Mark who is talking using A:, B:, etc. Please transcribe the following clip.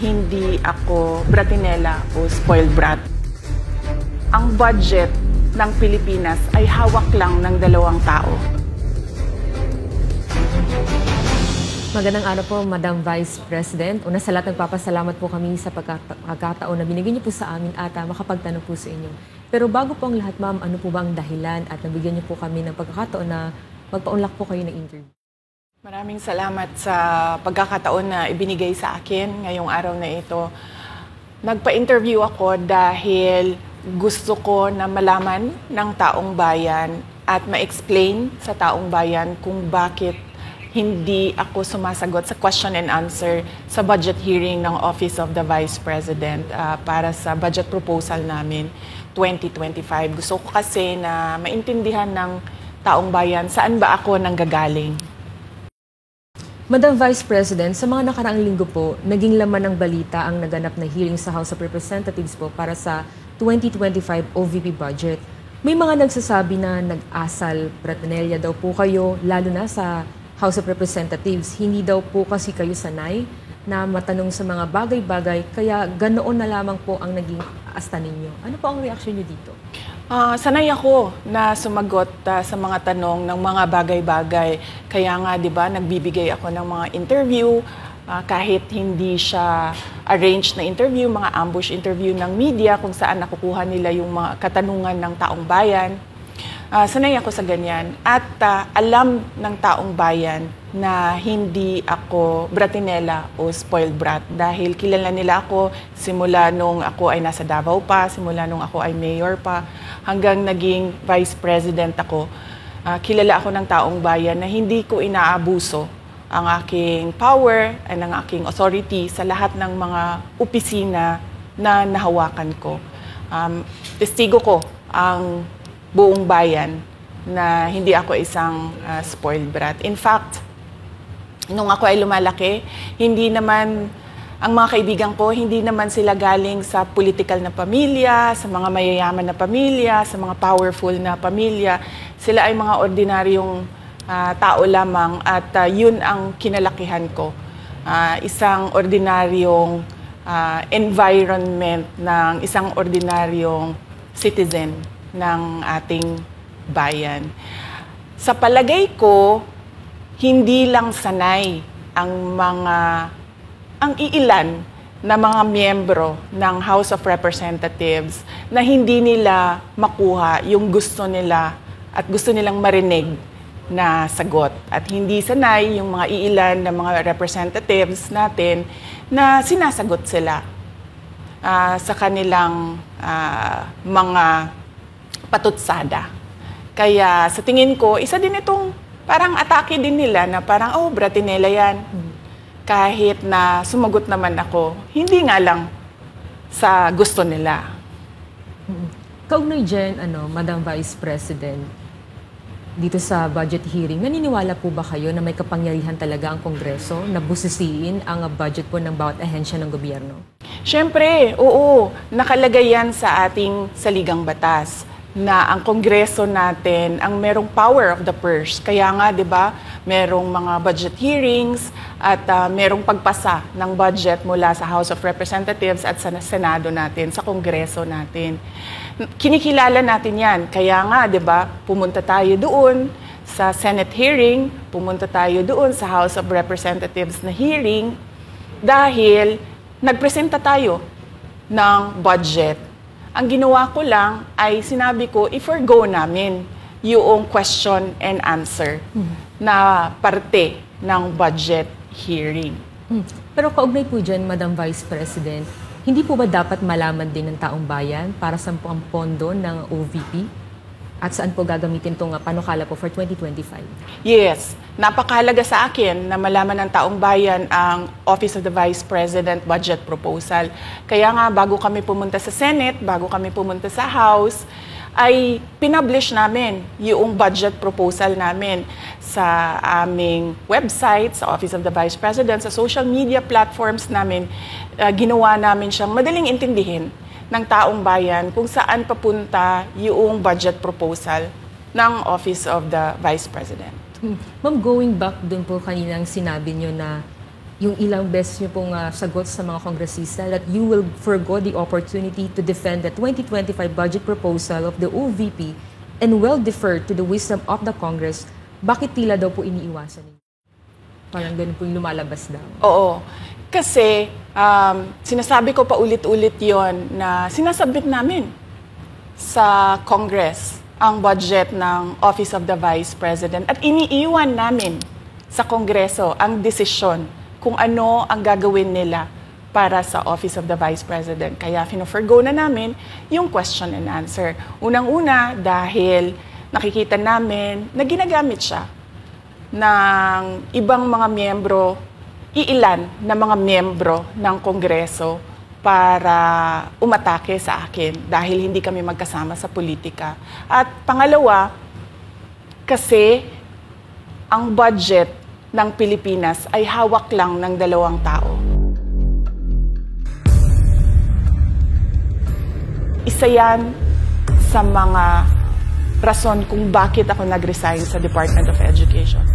A: hindi ako bratinela o spoiled brat. Ang budget ng Pilipinas ay hawak lang ng 2 tao.
B: Magandang araw po, Madam Vice President. Una sa lahat, nagpapasalamat po kami sa pagkakataon na binigyan niyo po sa amin at makapagtanong po sa inyo. Pero bago po ang lahat, ma'am, ano po ba ang dahilan at nabigyan niyo po kami ng pagkakataon na magpa-unlock po kayo ng interview?
A: Maraming salamat sa pagkakataon na ibinigay sa akin ngayong araw na ito. Nagpa-interview ako dahil gusto ko na malaman ng taong bayan at ma-explain sa taong bayan kung bakit hindi ako sumasagot sa question and answer sa budget hearing ng Office of the Vice President para sa budget proposal namin 2025. Gusto ko kasi na maintindihan ng taong bayan saan ba ako nanggagaling.
B: Madam Vice President, sa mga nakaraang linggo po, naging laman ng balita ang naganap na hearing sa House of Representatives po para sa 2025 OVP budget. May mga nagsasabi na nag-asal bratinelya daw po kayo, lalo na sa House of Representatives. Hindi daw po kasi kayo sanay na matanong sa mga bagay-bagay, kaya ganoon na lamang po ang naging asta ninyo. Ano po ang reaksyon niyo dito?
A: Sanay ako na sumagot sa mga tanong ng mga bagay-bagay. Kaya nga, di ba, nagbibigay ako ng mga interview, kahit hindi siya arranged na interview, mga ambush interview ng media kung saan nakukuha nila yung mga katanungan ng taong bayan. Sanay ako sa ganyan. At alam ng taong bayan na hindi ako bratinela o spoiled brat dahil kilala nila ako simula nung ako ay nasa Davao pa, simula nung ako ay mayor pa, hanggang naging vice president ako. Kilala ako ng taong bayan na hindi ko inaabuso ang aking power at ang aking authority sa lahat ng mga opisina na nahawakan ko. Testigo ko ang buong bayan na hindi ako isang spoiled brat. In fact, nung ako ay lumalaki, hindi naman, ang mga kaibigan ko, hindi naman sila galing sa political na pamilya, sa mga mayayaman na pamilya, sa mga powerful na pamilya. Sila ay mga ordinaryong tao lamang at yun ang kinalakihan ko. Isang ordinaryong environment ng isang ordinaryong citizen ng ating bayan. Sa palagay ko, hindi lang sanay ang iilan na mga miyembro ng House of Representatives na hindi nila makuha yung gusto nila at gusto nilang marinig na sagot. At hindi sanay yung mga iilan na mga representatives natin na sinasagot sila sa kanilang mga patutsada. Kaya sa tingin ko, isa din itong parang atake din nila na parang, oh, bratinela yan. Kahit na sumagot naman ako, hindi nga lang sa gusto nila.
B: Kaugnay dyan, Madam Vice President, dito sa budget hearing, naniniwala po ba kayo na may kapangyarihan talaga ang Kongreso na busisiin ang budget po ng bawat ahensya ng gobyerno?
A: Siyempre, oo. Nakalagay yan sa ating saligang batas na ang Kongreso natin ang merong power of the purse. Kaya nga, di ba, merong mga budget hearings at merong pagpasa ng budget mula sa House of Representatives at sa Senado natin, sa Kongreso natin. Kinikilala natin yan. Kaya nga, di ba, pumunta tayo doon sa Senate hearing, pumunta tayo doon sa House of Representatives na hearing dahil nagpresenta tayo ng budget. Ang ginawa ko lang ay sinabi ko, i-forgo namin yung question and answer na parte ng budget hearing.
B: Pero kaugnay po dyan, Madam Vice President, hindi po ba dapat malaman din ng taong bayan para saan po ang pondo ng OVP? At saan po gagamitin itong panukala po for 2025?
A: Yes. Napakahalaga sa akin na malaman ng taong bayan ang Office of the Vice President budget proposal. Kaya nga, bago kami pumunta sa Senate, bago kami pumunta sa House, ay pinublish namin yung budget proposal namin sa aming website, sa Office of the Vice President, sa social media platforms namin. Ginawa namin siyang madaling intindihin ng taong bayan kung saan papunta yung budget proposal ng Office of the Vice President.
B: Ma'am, going back dun po kaninang sinabi nyo na yung ilang beses niyo pong sagot sa mga kongresista that you will forgo the opportunity to defend the 2025 budget proposal of the OVP and will defer to the wisdom of the Congress, bakit tila daw po iniiwasan niyo? Parang ganun po yung lumalabas daw.
A: Oo. Kasi sinasabi ko pa ulit-ulit yon na sinasabit namin sa Congress ang budget ng Office of the Vice President at iniiwan namin sa Kongreso ang desisyon kung ano ang gagawin nila para sa Office of the Vice President. Kaya fino-forgo na namin yung question and answer. Unang-una dahil nakikita namin na ginagamit siya ng ibang mga miyembro, iilan na mga miyembro ng Kongreso para umatake sa akin dahil hindi kami magkasama sa politika. At pangalawa, kasi ang budget ng Pilipinas ay hawak lang ng 2 tao. Isa yan sa mga rason kung bakit ako nag-resign sa Department of Education.